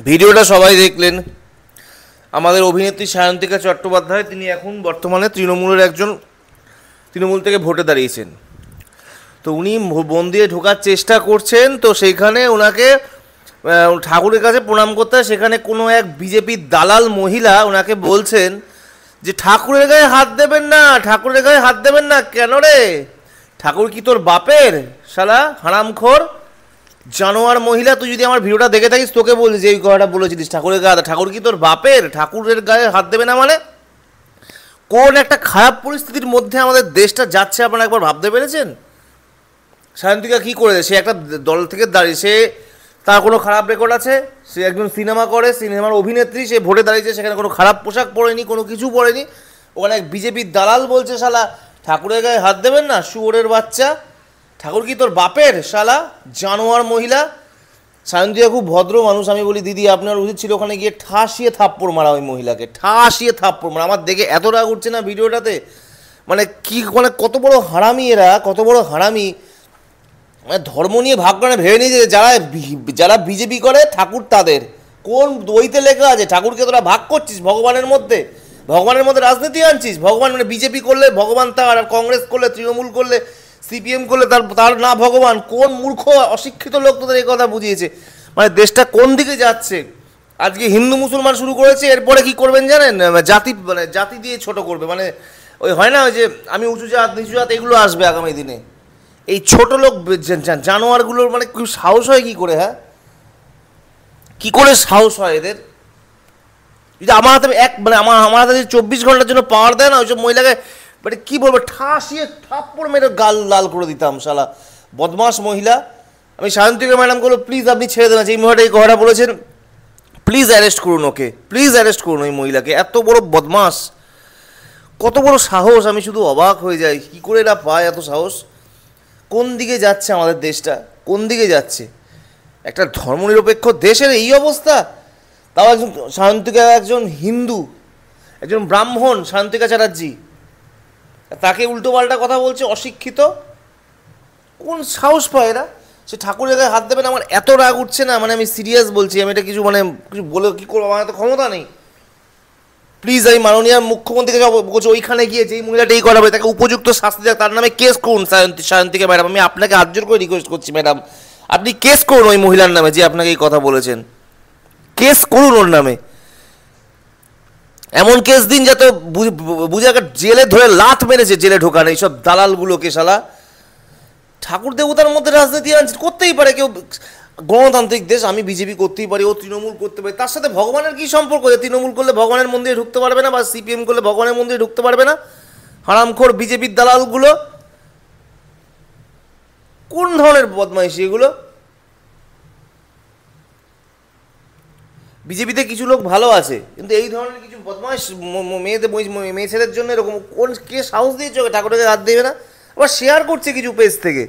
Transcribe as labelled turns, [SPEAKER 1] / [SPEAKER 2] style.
[SPEAKER 1] ভিডিওটা সবাই দেখলেন। আমাদের অভিনেত্রী সায়ন্তিকা চট্টোপাধ্যায়, তিনি এখন বর্তমানে তৃণমূল থেকে ভোটে দাঁড়িয়েছেন। তো উনি মন্দিরে ঢোকার চেষ্টা করছেন, তো সেইখানে ওনাকে ঠাকুরের কাছে প্রণাম করতে হয়। সেখানে কোনো এক বিজেপির দালাল মহিলা ওনাকে বলছেন যে ঠাকুরের গায়ে হাত দেবেন না, ঠাকুরের গায়ে হাত দেবেন না। কেন রে? ঠাকুর কি তোর বাপের? শালা হারামখোর জানোয়ার মহিলা, তুই যদি আমার ভিডিওটা দেখে থাকিস তোকে বলছি যে এই কথাটা বলেছিলিস, ঠাকুরের গায়ে, ঠাকুর কি তোর বাপের? ঠাকুরের গায়ে হাত দেবে না মানে? কোন একটা খারাপ পরিস্থিতির মধ্যে আমাদের দেশটা যাচ্ছে আপনারা একবার ভাবতে পেরেছেন? সায়ন্তিকা কী করেছে? সে একটা দল থেকে দাঁড়িয়ে, সে তার কোনো খারাপ রেকর্ড আছে? সে একজন সিনেমা করে, সিনেমার অভিনেত্রী, সে ভোটে দাঁড়িয়েছে, সেখানে কোনো খারাপ পোশাক পরেনি, কোনো কিছু পরেনি। ওখানে এক বিজেপির দালাল বলছে শালা ঠাকুরের গায়ে হাত দেবেন না, শুয়োরের বাচ্চা। ঠাকুর কি তোর বাপের? শালা জানোয়ার মহিলা। সায়ন্তিকা খুব ভদ্র মানুষ, আমি বলি দিদি আপনার উচিত ছিল ওখানে গিয়ে ঠাসিয়ে থাপ্পড় মারা ওই মহিলাকে, ঠাসিয়ে থাপ্পড় মারা। আমার দেখে এত রাগ উঠছে না ভিডিওটাতে, মানে কি, মানে কত বড় হারামি এরা, কত বড় হারামি। মানে ধর্ম নিয়ে ভাগ করে ভেবে নিয়ে যে যারা বিজেপি করে ঠাকুর তাদের। কোন বইতে লেখা আছে ঠাকুরকে তোরা ভাগ করছিস ভগবানের মধ্যে? ভগবানের মধ্যে রাজনীতি আনছিস? ভগবান মানে বিজেপি করলে ভগবান তার, আর কংগ্রেস করলে, তৃণমূল করলে, সিপিএম করলে তার না ভগবান? কোন মূর্খ অশিক্ষিত লোক তোদের এই কথা বুঝিয়েছে? মানে দেশটা কোন দিকে যাচ্ছে? আজকে হিন্দু মুসলমান শুরু করেছে, এরপরে কি করবেন জানেন? জাতি দিয়ে ছোট করবে। মানে ওই হয় না, ওই যে আমি উঁচু জাত নিচু জাত, এগুলো আসবে আগামী দিনে। এই ছোট লোক জানোয়ারগুলোর মানে কি সাহস হয় কি করে? হ্যাঁ, কি করে সাহস হয় এদের? যদি আমার হাতে আমার হাতে যদি 24 ঘন্টার জন্য পাওয়ার দেয় না, ওইসব মহিলাকে মানে কি বলবো, ঠাসিয়ে থাপ্পড় মেরে গাল লাল করে দিতাম। শালা বদমাস মহিলা। আমি সায়ন্তিকা ম্যাডাম বলবো প্লিজ আপনি ছেড়ে দেন। এই মহিলাটা এই কথাটা বলেছেন, প্লিজ অ্যারেস্ট করুন ওকে, প্লিজ অ্যারেস্ট করুন ওই মহিলাকে। এত বড় বদমাস, কত বড় সাহস! আমি শুধু অবাক হয়ে যাই, কী করে এরা পায় এত সাহস? কোন দিকে যাচ্ছে আমাদের দেশটা? কোন দিকে যাচ্ছে? একটা ধর্মনিরপেক্ষ দেশের এই অবস্থা। তাও একজন সায়ন্তিকা, একজন হিন্দু, একজন ব্রাহ্মণ, সায়ন্তিকা চ্যাটার্জি, তাকে উল্টোপাল্টা কথা বলছে, অশিক্ষিত। কোন সাহস পায় এরা? সে ঠাকুরের গায়ে হাত দেবে না। আমার এত রাগ উঠছে না, মানে আমি সিরিয়াস বলছি, আমি এটা কিছু বলে কী করবো, আমার এত ক্ষমতা নেই। প্লিজ আমি মাননীয় মুখ্যমন্ত্রীকে বলছি, ওইখানে গিয়ে যেই মহিলাটা এই করাবে তাকে উপযুক্ত শাস্তি দেয়, তার নামে কেস করুন। সায়ন্তিকা ম্যাডাম, আমি আপনাকে হাত জোর করে রিকোয়েস্ট করছি ম্যাডাম, আপনি কেস করুন ওই মহিলার নামে যে আপনাকে এই কথা বলেছেন। কেস করুন ওর নামে, এমন কেস দিন যাতে বুঝে জেলে ধরে লাথ মেরেছে, জেলে ঢোকানো এইসব দালালগুলোকে। শালা ঠাকুর দেবতার মধ্যে রাজনীতি আনছে, করতেই পারে কেউ, গণতান্ত্রিক দেশ, আমি বিজেপি করতেই পারি, ও তৃণমূল করতে পারি, তার সাথে ভগবানের কী সম্পর্ক? তৃণমূল করলে ভগবানের মন্দিরে ঢুকতে পারবে না, বা সিপিএম করলে ভগবানের মন্দিরে ঢুকতে পারবে না? হারামখোর বিজেপির দালালগুলো, কোন ধরনের বদমাইশি এগুলো? বিজেপিতে কিছু লোক ভালো আছে, কিন্তু এই ধরনের কিছু বদমাইশ মেয়ে ছেলের জন্য এরকম, কোন কে সাহস দিয়েছে ঠাকুরকে হাত দেবে না? আবার শেয়ার করছে কিছু পেজ থেকে।